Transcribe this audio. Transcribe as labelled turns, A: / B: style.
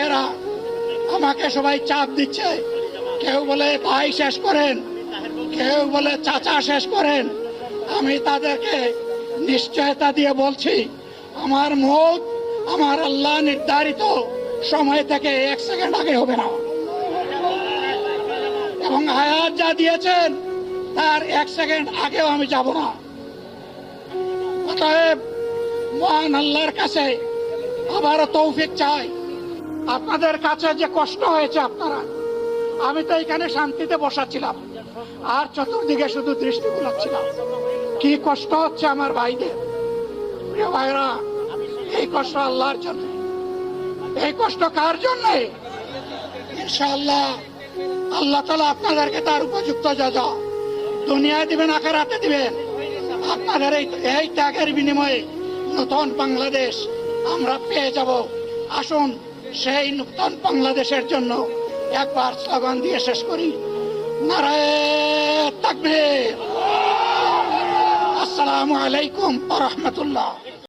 A: ভাইরা, আমাকে সবাই চাপ দিচ্ছে, কেউ বলে ভাই শেষ করেন, কেউ বলে চাচা শেষ করেন। আমি তাদেরকে নিশ্চয়তা দিয়ে বলছি, আমার মত আমার আল্লাহ নির্ধারিত সময় থেকে 1 সেকেন্ড আগে হবে না, এবং হায়াত যা দিয়েছেন তার 1 সেকেন্ড আগেও আমি যাব না। অতএব মহান আল্লাহর কাছে আবারও তৌফিক চাই। আপনাদের কাছে যে কষ্ট হয়েছে আপনারা, আমি তো এখানে শান্তিতে বসাছিলাম আর চতুর্দিকে শুধু দৃষ্টি বুলাচ্ছিলাম। কি কষ্ট হচ্ছে আমার ভাইদের। প্রিয় ভাইরা, এই কষ্ট আল্লাহর জন্য। এই কষ্ট কার জন্য? ইনশাআল্লাহ আল্লাহ তাআলা আপনাদেরকে তার উপযুক্ত জাযা দুনিয়ায় দিবেন, আখিরাতে দিবেন। আপনাদের এই ত্যাগের বিনিময়ে নতুন বাংলাদেশ আমরা পেয়ে যাব। আসুন সেই নতুন বাংলাদেশের জন্য একবার স্লোগান দিয়ে শেষ করি, নারায়ে তাকবীর। আসসালামু আলাইকুম ওয়া রাহমাতুল্লাহ।